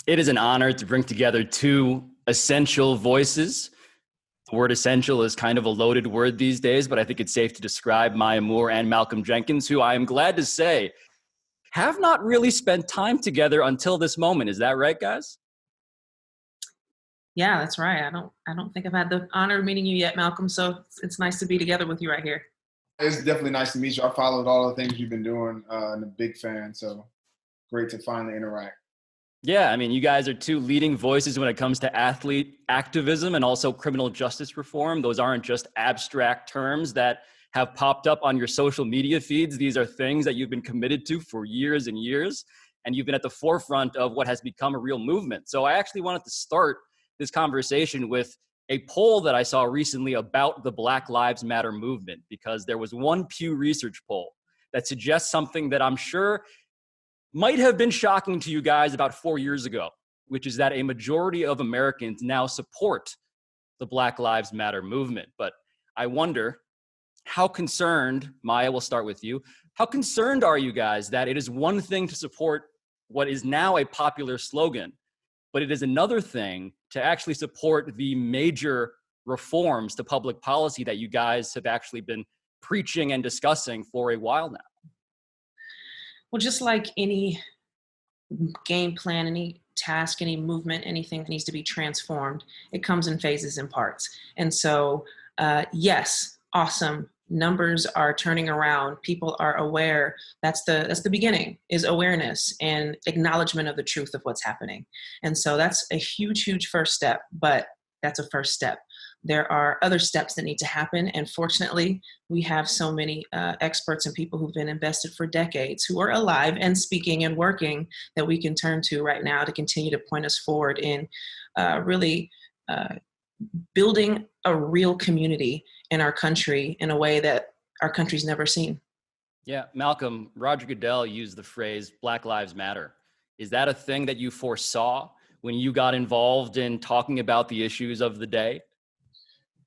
It is an honor to bring together two essential voices. The word essential is kind of a loaded word these days, but I think it's safe to describe Maya Moore and Malcolm Jenkins, who I am glad to say have not really spent time together until this moment. Is that right, guys? Yeah, that's right. I don't think I've had the honor of meeting you yet, Malcolm. So it's nice to be together with you right here. It's definitely nice to meet you. I followed all the things you've been doing and a big fan. So great to finally interact. Yeah, I mean, you guys are two leading voices when it comes to athlete activism and also criminal justice reform. Those aren't just abstract terms that have popped up on your social media feeds. These are things that you've been committed to for years and years, and you've been at the forefront of what has become a real movement. So I actually wanted to start this conversation with a poll that I saw recently about the Black Lives Matter movement, because there was one Pew Research poll that suggests something that I'm sure might have been shocking to you guys about 4 years ago, which is that a majority of Americans now support the Black Lives Matter movement. But I wonder, how concerned, Maya, we'll start with you, how concerned are you guys that it is one thing to support what is now a popular slogan, but it is another thing to actually support the major reforms to public policy that you guys have actually been preaching and discussing for a while now? Well, just like any game plan, any task, any movement, anything that needs to be transformed, it comes in phases and parts. And so, yes, awesome. Numbers are turning around. People are aware. That's the beginning, is awareness and acknowledgement of the truth of what's happening. And so that's a huge, huge first step, but that's a first step. There are other steps that need to happen. And fortunately, we have so many experts and people who've been invested for decades who are alive and speaking and working that we can turn to right now to continue to point us forward in really building a real community in our country in a way that our country's never seen. Yeah, Malcolm, Roger Goodell used the phrase Black Lives Matter. Is that a thing that you foresaw when you got involved in talking about the issues of the day?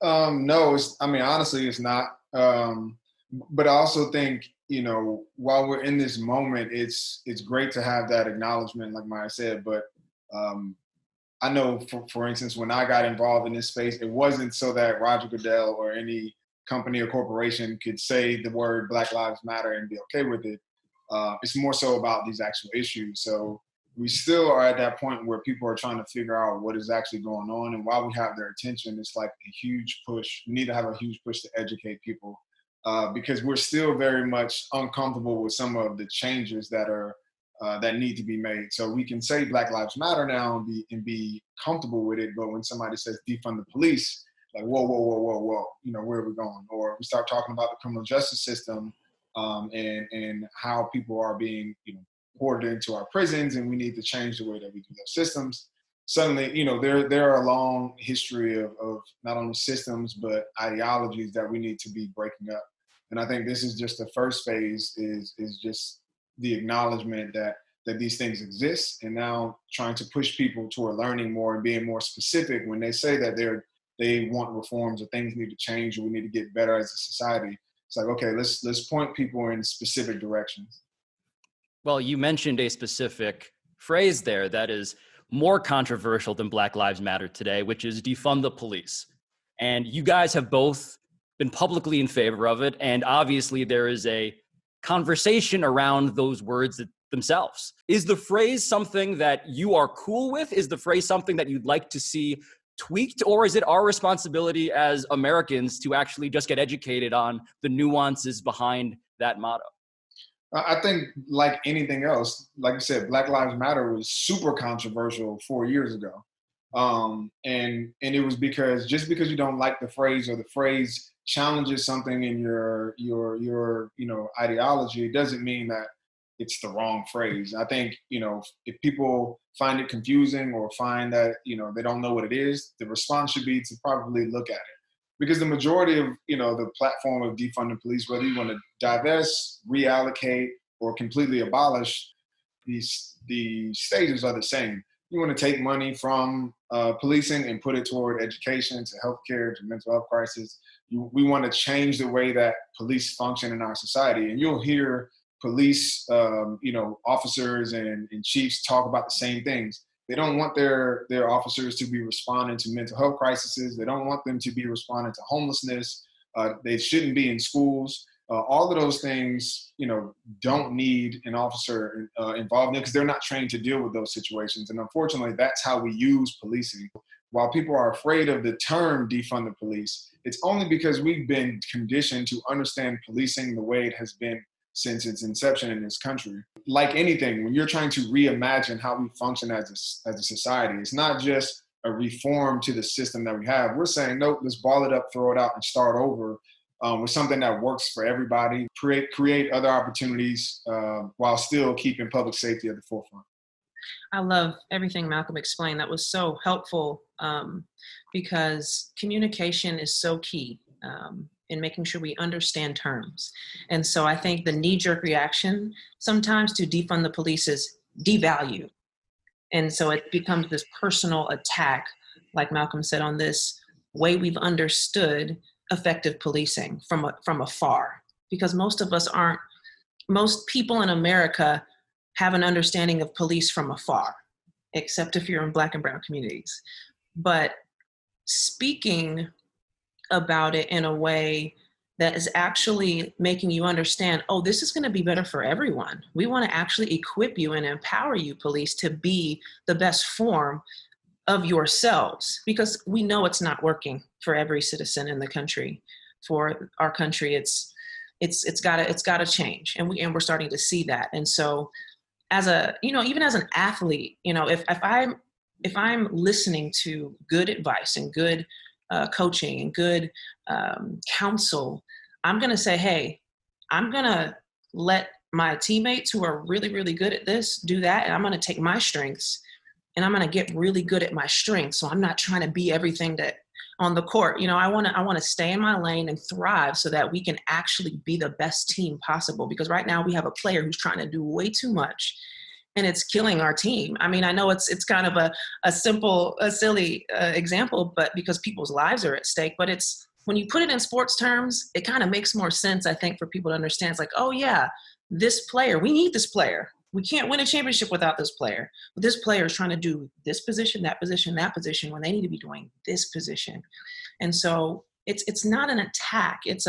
No, honestly, it's not. But I also think, while we're in this moment, it's great to have that acknowledgement, like Maya said. But I know, for instance, when I got involved in this space, it wasn't so that Roger Goodell or any company or corporation could say the word Black Lives Matter and be okay with it. It's more so about these actual issues. So we still are at that point where people are trying to figure out what is actually going on. And while we have their attention, it's like a huge push. We need to have a huge push to educate people because we're still very much uncomfortable with some of the changes that are that need to be made. So we can say Black Lives Matter now and be comfortable with it. But when somebody says defund the police, like, whoa, whoa, whoa, whoa, whoa, where are we going? Or we start talking about the criminal justice system and how people are being, poured into our prisons, and we need to change the way that we do those systems. Suddenly, there are a long history of not only systems, but ideologies that we need to be breaking up. And I think this is just the first phase is just the acknowledgement that these things exist, and now trying to push people toward learning more and being more specific when they say that they want reforms or things need to change or we need to get better as a society. It's like, okay, let's point people in specific directions. Well, you mentioned a specific phrase there that is more controversial than Black Lives Matter today, which is defund the police. And you guys have both been publicly in favor of it. And obviously there is a conversation around those words themselves. Is the phrase something that you are cool with? Is the phrase something that you'd like to see tweaked? Or is it our responsibility as Americans to actually just get educated on the nuances behind that motto? I think, like anything else, like you said, Black Lives Matter was super controversial 4 years ago. And it was because just because you don't like the phrase or the phrase challenges something in your ideology, it doesn't mean that it's the wrong phrase. I think, if people find it confusing or find that, they don't know what it is, the response should be to probably look at it. Because the majority of, the platform of defunding police, whether you want to divest, reallocate, or completely abolish, the stages are the same. You want to take money from policing and put it toward education, to healthcare, to mental health crisis. We want to change the way that police function in our society. And you'll hear police, officers and chiefs talk about the same things. They don't want their officers to be responding to mental health crises. They don't want them to be responding to homelessness. They shouldn't be in schools. All of those things, don't need an officer involved in it because they're not trained to deal with those situations. And unfortunately, that's how we use policing. While people are afraid of the term defund the police, it's only because we've been conditioned to understand policing the way it has been since its inception in this country. Like anything, when you're trying to reimagine how we function as a society, it's not just a reform to the system that we have. We're saying, nope, let's ball it up, throw it out, and start over with something that works for everybody, create other opportunities while still keeping public safety at the forefront. I love everything Malcolm explained. That was so helpful because communication is so key in making sure we understand terms. And so I think the knee-jerk reaction sometimes to defund the police is devalue. And so it becomes this personal attack, like Malcolm said, on this way we've understood effective policing from afar. Because most people in America have an understanding of police from afar, except if you're in Black and brown communities. But speaking about it in a way that is actually making you understand, oh, this is going to be better for everyone. We want to actually equip you and empower you, police, to be the best form of yourselves, because we know it's not working for every citizen in the country. For our country, it's got to change, and we're starting to see that. And so, even as an athlete, if I'm listening to good advice and good coaching and good counsel, I'm going to say, hey, I'm going to let my teammates who are really, really good at this do that. And I'm going to take my strengths and I'm going to get really good at my strengths. So I'm not trying to be everything that on the court. I want to stay in my lane and thrive so that we can actually be the best team possible. Because right now we have a player who's trying to do way too much, and it's killing our team. I mean, I know it's kind of a silly example, but because people's lives are at stake. But it's, when you put it in sports terms, it kind of makes more sense, I think, for people to understand. It's like, oh yeah, this player, we need this player. We can't win a championship without this player. But this player is trying to do this position, that position, that position, when they need to be doing this position. And so it's not an attack. It's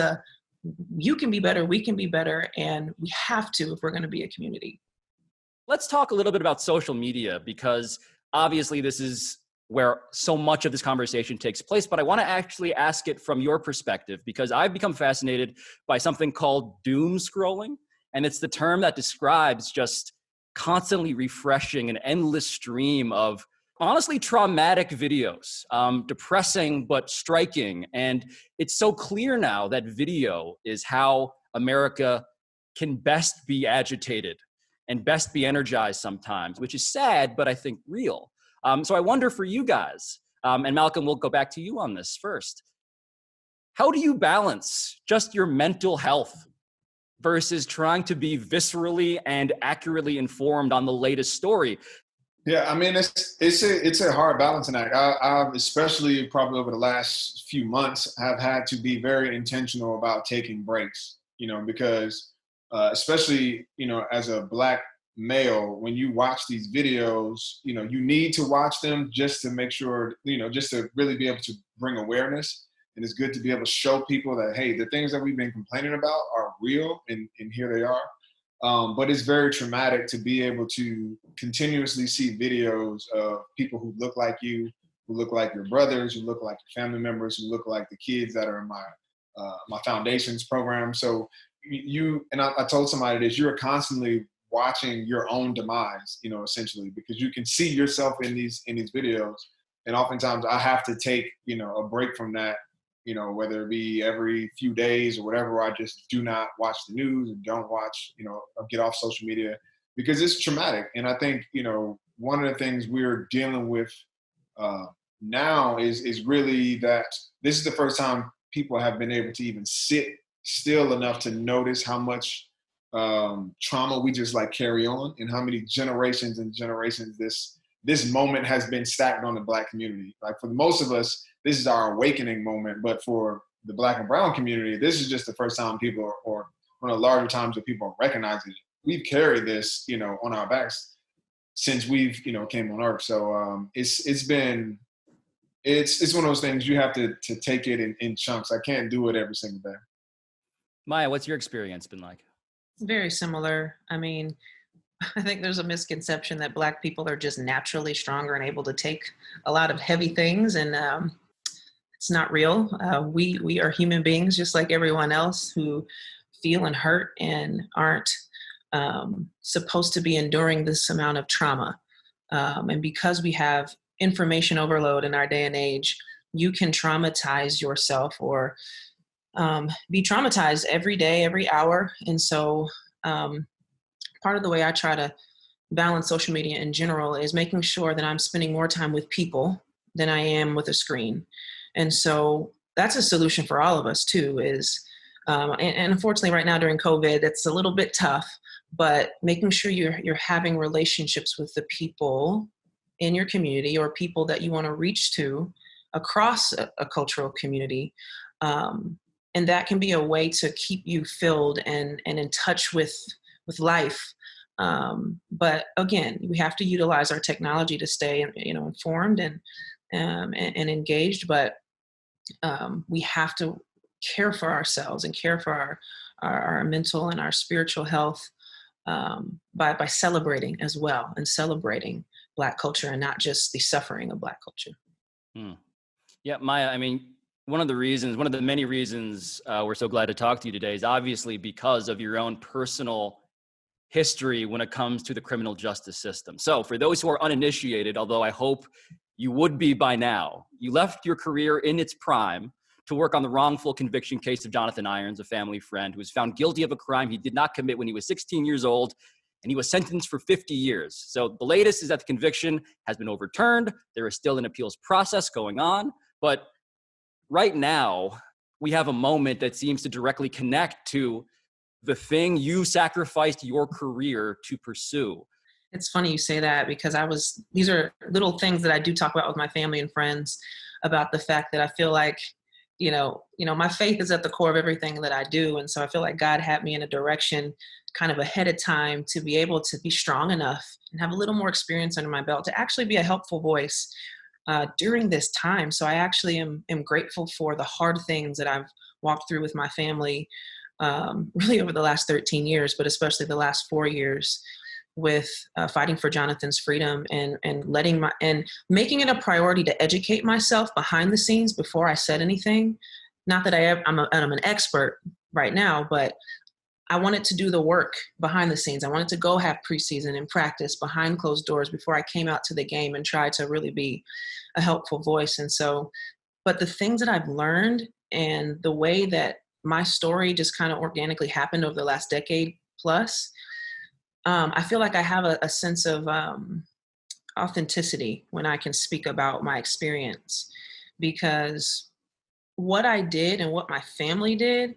you can be better, we can be better, and we have to if we're going to be a community. Let's talk a little bit about social media, because obviously this is where so much of this conversation takes place, but I want to actually ask it from your perspective, because I've become fascinated by something called doom scrolling. And it's the term that describes just constantly refreshing an endless stream of honestly traumatic videos, depressing but striking. And it's so clear now that video is how America can best be agitated and best be energized sometimes, which is sad, but I think real. So I wonder for you guys, and Malcolm, we'll go back to you on this first. How do you balance just your mental health versus trying to be viscerally and accurately informed on the latest story? Yeah, I mean, it's a hard balancing act. I've especially probably over the last few months have had to be very intentional about taking breaks, because especially, as a Black male, when you watch these videos, you need to watch them just to make sure, just to really be able to bring awareness. And it's good to be able to show people that, hey, the things that we've been complaining about are real, and here they are. But it's very traumatic to be able to continuously see videos of people who look like you, who look like your brothers, who look like your family members, who look like the kids that are in my foundations program. So I told somebody this, you're constantly watching your own demise, essentially, because you can see yourself in these videos. And oftentimes I have to take, a break from that, whether it be every few days or whatever, I just do not watch the news and don't watch, or get off social media, because it's traumatic. And I think, one of the things we're dealing with now is really that this is the first time people have been able to even sit still enough to notice how much trauma we just carry on, and how many generations and generations this moment has been stacked on the Black community. Like, for most of us, this is our awakening moment, but for the Black and brown community, this is just the first time people or one of the larger times that people are recognizing it. We've carried this, on our backs. since we've, came on earth. So it's been, it's one of those things you have to take it in chunks. I can't do it every single day. Maya, what's your experience been like? Very similar. I mean, I think there's a misconception that Black people are just naturally stronger and able to take a lot of heavy things, and it's not real. We are human beings just like everyone else who feel and hurt and aren't supposed to be enduring this amount of trauma. And because we have information overload in our day and age, you can traumatize yourself or be traumatized every day, every hour. And so part of the way I try to balance social media in general is making sure that I'm spending more time with people than I am with a screen. And so that's a solution for all of us too, is, and unfortunately right now during COVID, that's a little bit tough, but making sure you're having relationships with the people in your community or people that you want to reach to across a cultural community. And that can be a way to keep you filled and in touch with life. But again, we have to utilize our technology to stay, informed and engaged. But we have to care for ourselves and care for our mental and our spiritual health by celebrating as well, and celebrating Black culture and not just the suffering of Black culture. Yeah, Maya, I mean, one of the many reasons we're so glad to talk to you today is obviously because of your own personal history when it comes to the criminal justice system. So for those who are uninitiated, although I hope you would be by now, you left your career in its prime to work on the wrongful conviction case of Jonathan Irons, a family friend who was found guilty of a crime he did not commit when he was 16 years old, and he was sentenced for 50 years. So the latest is that the conviction has been overturned. There is still an appeals process going on, but right now we have a moment that seems to directly connect to the thing you sacrificed your career to pursue. It's funny you say that, because these are little things that I do talk about with my family and friends about the fact that I feel like, my faith is at the core of everything that I do. And so I feel like God had me in a direction kind of ahead of time to be able to be strong enough and have a little more experience under my belt to actually be a helpful voice during this time. So I actually am grateful for the hard things that I've walked through with my family, really over the last 13 years, but especially the last 4 years with fighting for Jonathan's freedom and making it a priority to educate myself behind the scenes before I said anything. Not that I'm an expert right now, but I wanted to do the work behind the scenes. I wanted to go have preseason and practice behind closed doors before I came out to the game and try to really be a helpful voice. And so, but the things that I've learned and the way that my story just kind of organically happened over the last decade plus, I feel like I have a sense of authenticity when I can speak about my experience, because what I did and what my family did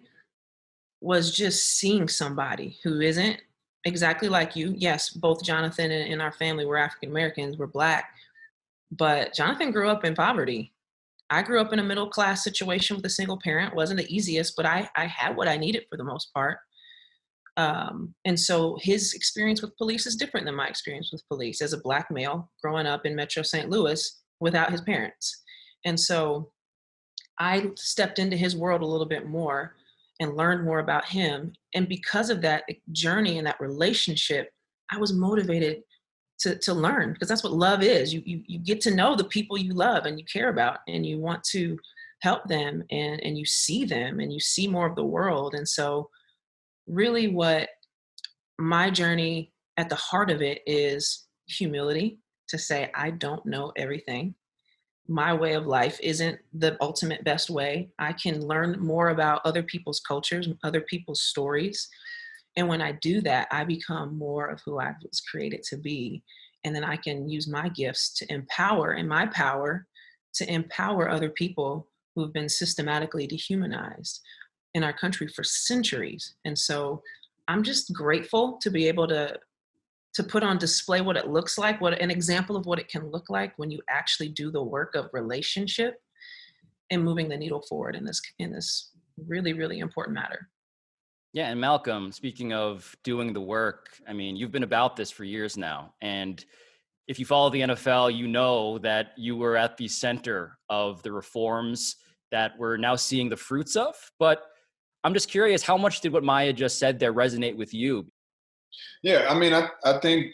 was just seeing somebody who isn't exactly like you. Yes, both Jonathan and our family were African Americans, we're Black, but Jonathan grew up in poverty. I grew up in a middle class situation with a single parent. Wasn't the easiest, but I had what I needed for the most part. And so his experience with police is different than my experience with police as a Black male growing up in Metro St. Louis without his parents. And so I stepped into his world a little bit more and learned more about him. And because of that journey and that relationship, I was motivated to learn, because that's what love is. You get to know the people you love and you care about, and you want to help them, and you see them and you see more of the world. And so really what my journey at the heart of it is humility, to say, I don't know everything. My way of life isn't the ultimate best way. I can learn more about other people's cultures, other people's stories. And when I do that, I become more of who I was created to be. And then I can use my gifts to empower, and my power to empower other people who've been systematically dehumanized in our country for centuries. And so I'm just grateful to be able to put on display what it looks like, what an example of what it can look like when you actually do the work of relationship and moving the needle forward in this really, really important matter. Yeah, and Malcolm, speaking of doing the work, I mean, you've been about this for years now, and if you follow the NFL, you know that you were at the center of the reforms that we're now seeing the fruits of. But I'm just curious, how much did what Maya just said there resonate with you? Yeah, I mean, I think,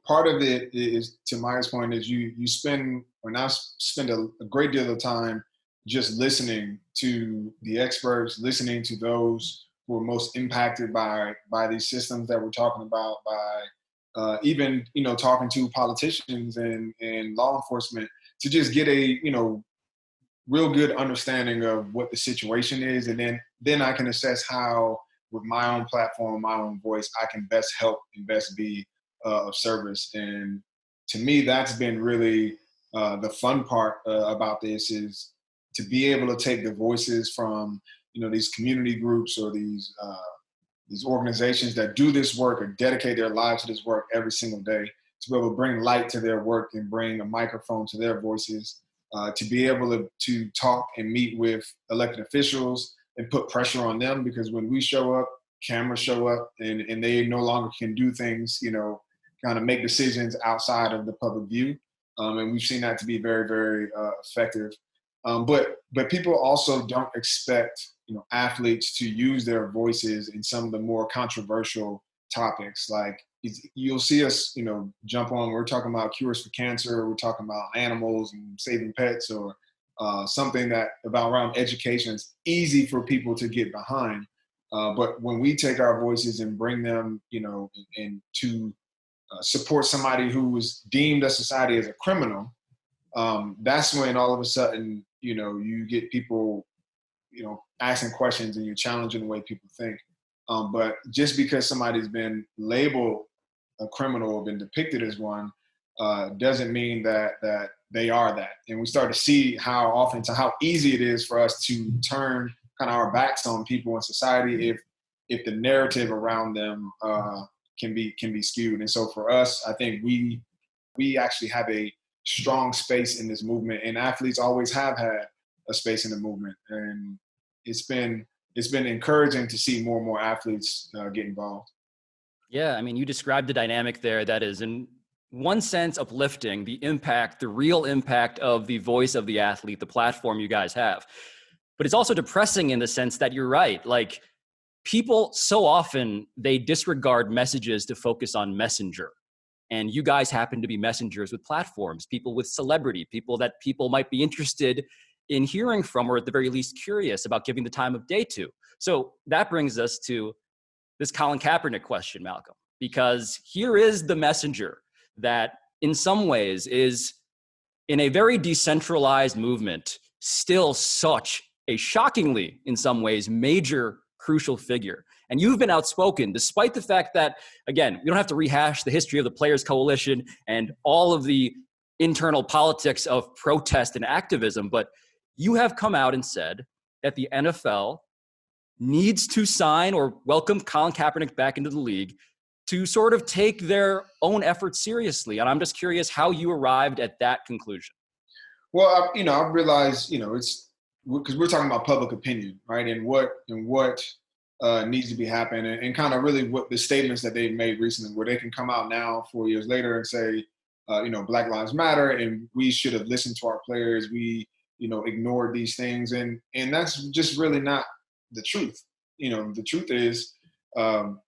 part of it is, to Maya's point, is you spend, or now spend a great deal of time just listening to the experts, listening to those who are most impacted by these systems that we're talking about, by even, talking to politicians and law enforcement, to just get a, real good understanding of what the situation is. And then I can assess how, with my own platform, my own voice, I can best help and best be of service. And to me, that's been really the fun part about this, is to be able to take the voices from, these community groups, or these organizations that do this work or dedicate their lives to this work every single day, to be able to bring light to their work and bring a microphone to their voices, to be able to talk and meet with elected officials and put pressure on them, because when we show up, cameras show up, and they no longer can do things, kind of make decisions outside of the public view. And we've seen that to be very, very effective. But people also don't expect, athletes to use their voices in some of the more controversial topics. Like, you'll see us, jump on. We're talking about cures for cancer. We're talking about animals and saving pets, or something that about around education is easy for people to get behind. But when we take our voices and bring them, and to support somebody who was deemed a society as a criminal, that's when all of a sudden, you get people, asking questions, and you're challenging the way people think. But just because somebody's been labeled a criminal or been depicted as one, doesn't mean that they are that. And we start to see how easy it is for us to turn kind of our backs on people in society if the narrative around them can be skewed. And so for us, I think we actually have a strong space in this movement, and athletes always have had a space in the movement. And it's been encouraging to see more and more athletes get involved. Yeah, I mean, you described the dynamic there that is, in one sense, uplifting, the impact, the real impact of the voice of the athlete, the platform you guys have. But it's also depressing in the sense that you're right. Like, people so often, they disregard messages to focus on messenger. And you guys happen to be messengers with platforms, people with celebrity, people that people might be interested in hearing from, or at the very least curious about giving the time of day to. So that brings us to this Colin Kaepernick question, Malcom, because here is the messenger that in some ways is, in a very decentralized movement, still such a shockingly, in some ways, major, crucial figure. And you've been outspoken, despite the fact that, again, we don't have to rehash the history of the Players Coalition and all of the internal politics of protest and activism, but you have come out and said that the NFL needs to sign or welcome Colin Kaepernick back into the league to sort of take their own efforts seriously. And I'm just curious how you arrived at that conclusion. Well, I realize, it's because we're talking about public opinion, right? And what needs to be happening, and kind of really what the statements that they've made recently, where they can come out now 4 years later and say, Black Lives Matter, and we should have listened to our players. We, ignored these things. And that's just really not the truth. The truth is,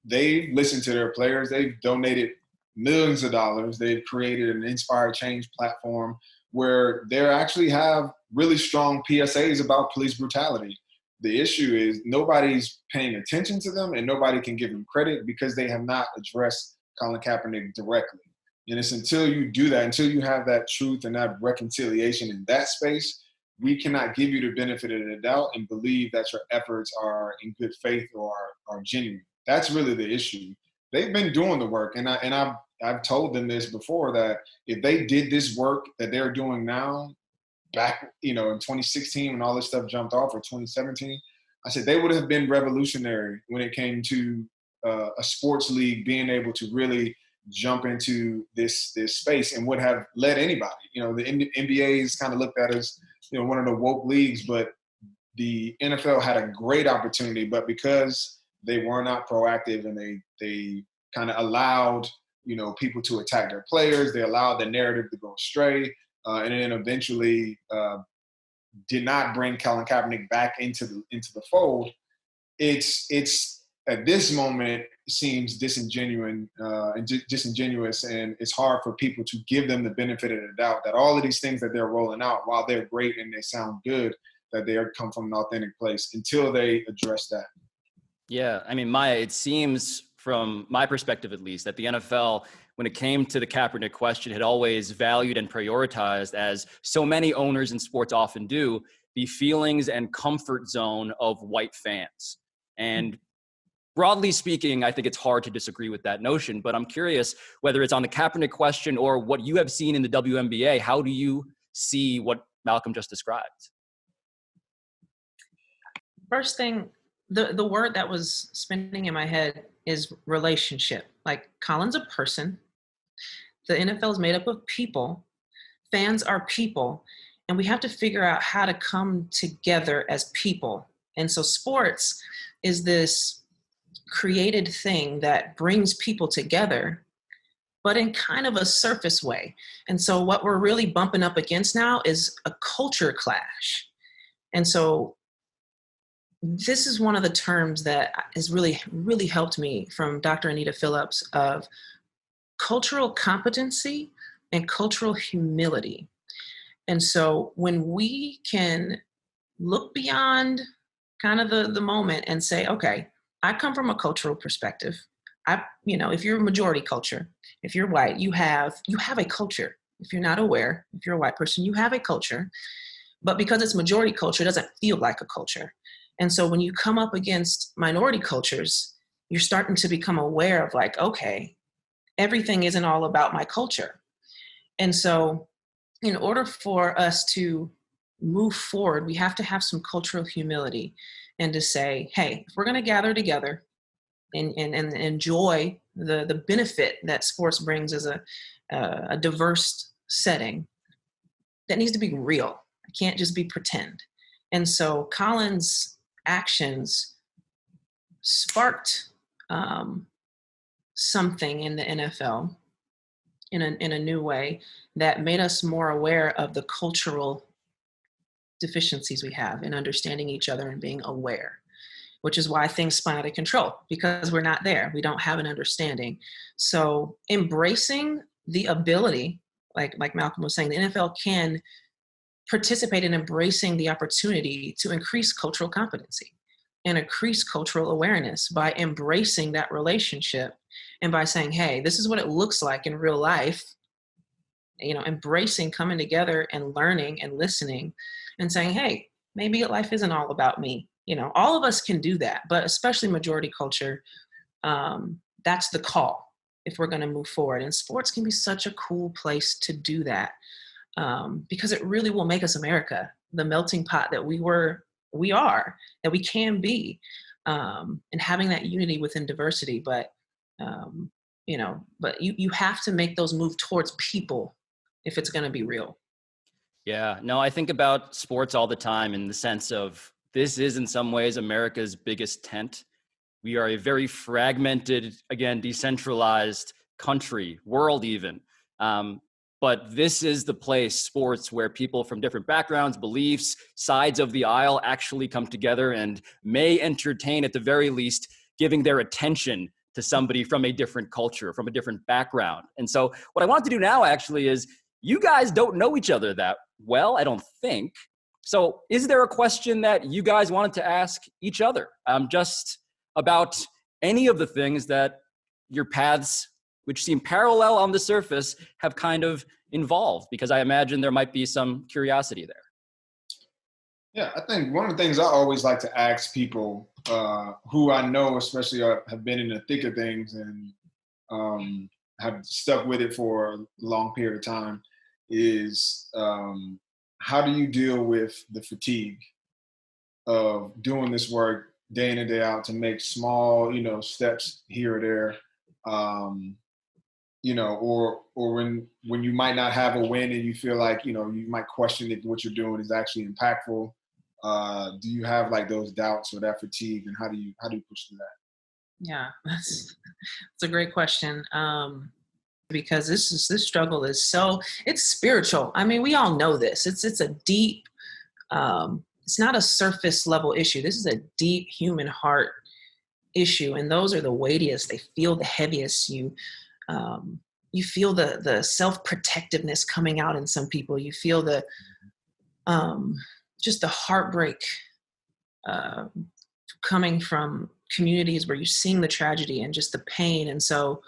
they listened to their players. They've donated millions of dollars. They've created an Inspire Change platform where they actually have really strong PSAs about police brutality. The issue is nobody's paying attention to them, and nobody can give them credit because they have not addressed Colin Kaepernick directly. And it's until you do that, until you have that truth and that reconciliation in that space, we cannot give you the benefit of the doubt and believe that your efforts are in good faith or are genuine. That's really the issue. They've been doing the work, and I've told them this before, that if they did this work that they're doing now, back in 2016 when all this stuff jumped off, or 2017, I said they would have been revolutionary when it came to a sports league being able to really jump into this space, and would have led anybody. The NBA is kind of looked at as one of the woke leagues, but the NFL had a great opportunity, but because they were not proactive and they kind of allowed people to attack their players. They allowed the narrative to go astray, and then eventually did not bring Colin Kaepernick back into the fold. It's at this moment seems disingenuous, and it's hard for people to give them the benefit of the doubt that all of these things that they're rolling out, while they're great and they sound good, that they come from an authentic place until they address that. Yeah, I mean, Maya, it seems from my perspective at least that the NFL, when it came to the Kaepernick question, had always valued and prioritized, as so many owners in sports often do, the feelings and comfort zone of white fans. And broadly speaking, I think it's hard to disagree with that notion, but I'm curious whether it's on the Kaepernick question or what you have seen in the WNBA, how do you see what Malcom just described? First thing, the word that was spinning in my head is relationship. Like, Colin's a person. The NFL is made up of people. Fans are people. And we have to figure out how to come together as people. And so sports is this created thing that brings people together, but in kind of a surface way. And so what we're really bumping up against now is a culture clash. And so this is one of the terms that has really, really helped me from Dr. Anita Phillips, of cultural competency and cultural humility. And so when we can look beyond kind of the moment and say, okay, I come from a cultural perspective. If you're a majority culture, if you're white, you have a culture. If you're not aware, if you're a white person, you have a culture. But because it's majority culture, it doesn't feel like a culture. And so when you come up against minority cultures, you're starting to become aware of, like, okay, everything isn't all about my culture. And so in order for us to move forward, we have to have some cultural humility and to say, hey, if we're going to gather together and enjoy the benefit that sports brings as a diverse setting, that needs to be real. It can't just be pretend. And so Colin's actions sparked something in the NFL in a new way that made us more aware of the cultural deficiencies we have in understanding each other and being aware, which is why things spun out of control, because we're not there. We don't have an understanding. So embracing the ability, like Malcom was saying, the NFL can participate in embracing the opportunity to increase cultural competency and increase cultural awareness by embracing that relationship and by saying, hey, this is what it looks like in real life, embracing coming together and learning and listening and saying, hey, maybe life isn't all about me. All of us can do that, but especially majority culture, that's the call if we're going to move forward. And sports can be such a cool place to do that, because it really will make us America, the melting pot that we are, that we can be, and having that unity within diversity. But you have to make those move towards people if it's going to be real. Yeah, no, I think about sports all the time in the sense of, this is in some ways America's biggest tent. We are a very fragmented, again, decentralized country, world even. But this is the place, sports, where people from different backgrounds, beliefs, sides of the aisle actually come together and may entertain, at the very least, giving their attention to somebody from a different culture, from a different background. And so what I want to do now actually is, you guys don't know each other that well, I don't think. So is there a question that you guys wanted to ask each other, just about any of the things that your paths, which seem parallel on the surface, have kind of involved? Because I imagine there might be some curiosity there. Yeah, I think one of the things I always like to ask people who I know, especially have been in the thick of things and have stuck with it for a long period of time, is how do you deal with the fatigue of doing this work day in and day out to make small, steps here or there, or when you might not have a win and you feel like, you might question if what you're doing is actually impactful. Do you have like those doubts or that fatigue, and how do you push through that? Yeah, that's a great question. because this struggle is it's spiritual. I mean, we all know this. It's a deep, it's not a surface level issue. This is a deep human heart issue. And those are the weightiest. They feel the heaviest. You feel the self-protectiveness coming out in some people. You feel the, just the heartbreak coming from communities where you're seeing the tragedy and just the pain. And so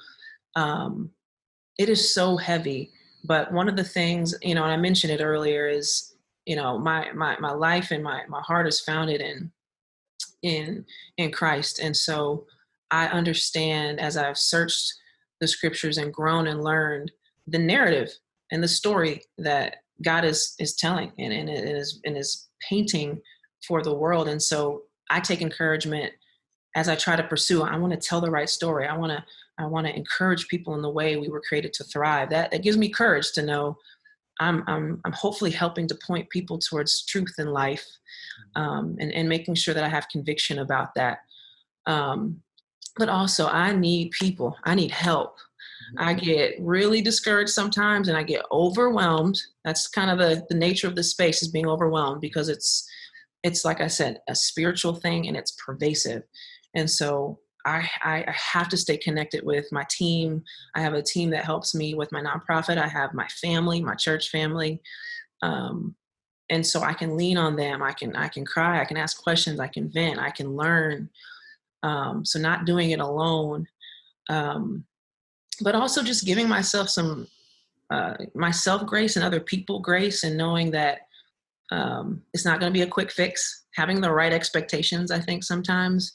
it is so heavy. But one of the things, and I mentioned it earlier, is, my life and my heart is founded in Christ. And so I understand, as I've searched the scriptures and grown and learned, the narrative and the story that God is telling and is painting for the world. And so I take encouragement as I try to pursue. I want to tell the right story. I want to encourage people in the way we were created to thrive. That gives me courage to know I'm hopefully helping to point people towards truth in life, and making sure that I have conviction about that. But also, I need people. I need help. I get really discouraged sometimes, and I get overwhelmed. That's kind of the nature of the space, is being overwhelmed, because it's like I said, a spiritual thing, and it's pervasive. And so I have to stay connected with my team. I have a team that helps me with my nonprofit. I have my family, my church family. And so I can lean on them. I can cry. I can ask questions. I can vent. I can learn. So not doing it alone, but also just giving myself some myself grace and other people grace, and knowing that it's not going to be a quick fix. Having the right expectations, I think sometimes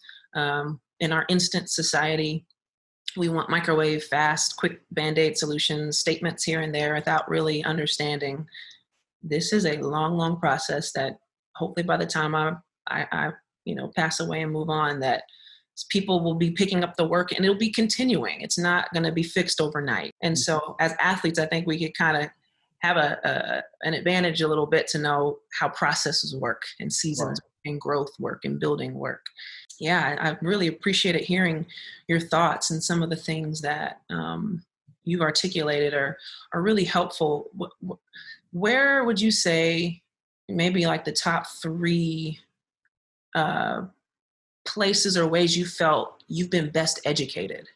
in our instant society, we want microwave, fast, quick Band-Aid solutions, statements here and there, without really understanding this is a long, long process that hopefully by the time I pass away and move on, that people will be picking up the work and it'll be continuing. It's not going to be fixed overnight. And so as athletes, I think we could kind of have an advantage a little bit to know how processes work and seasons and growth work and building work. Yeah, I really appreciated hearing your thoughts, and some of the things that you've articulated are really helpful. Where would you say maybe like the top 3 places or ways you felt you've been best educated?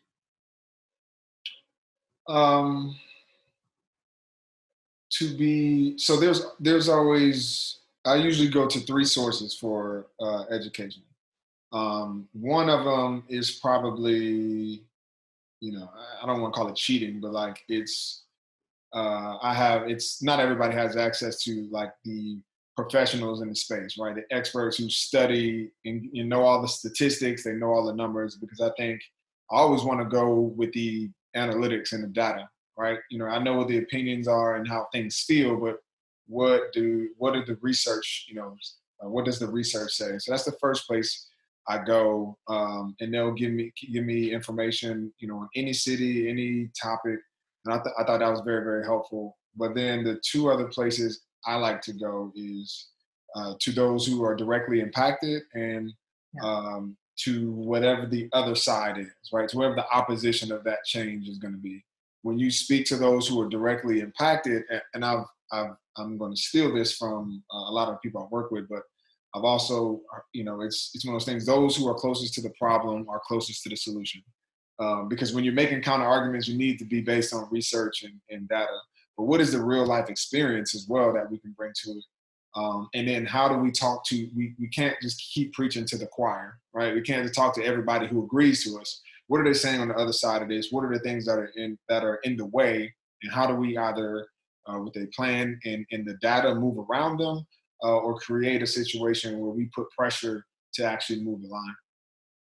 There's always, I usually go to 3 sources for education. One of them is probably, I don't want to call it cheating, but like it's not everybody has access to like the professionals in the space, right? The experts who study and know all the statistics, they know all the numbers, because I think I always want to go with the analytics and the data, right? I know what the opinions are and how things feel, but what did the research, what does the research say? So that's the first place I go, and they'll give me information, on any city, any topic. And I thought that was very, very helpful. But then the 2 other places I like to go is to those who are directly impacted, and to whatever the other side is, right? To whatever the opposition of that change is going to be. When you speak to those who are directly impacted, and I'm going to steal this from a lot of people I work with, but I've also, it's one of those things, those who are closest to the problem are closest to the solution. Because when you're making counter arguments, you need to be based on research and data. But what is the real life experience as well that we can bring to it? And then how do we talk to, we can't just keep preaching to the choir, right? We can't just talk to everybody who agrees to us. What are they saying on the other side of this? What are the things that are in the way? And how do we either, with a plan and the data, move around them, or create a situation where we put pressure to actually move the line?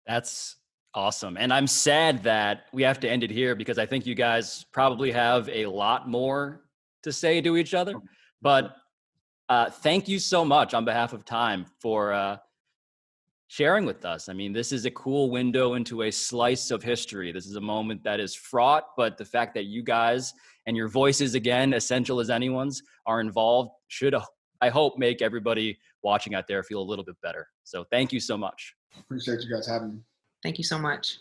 That's awesome. And I'm sad that we have to end it here, because I think you guys probably have a lot more to say to each other. But thank you so much on behalf of TIME for sharing with us. I mean, this is a cool window into a slice of history. This is a moment that is fraught, but the fact that you guys and your voices, again, essential as anyone's, are involved should, I hope, make everybody watching out there feel a little bit better. So thank you so much. Appreciate you guys having me. Thank you so much.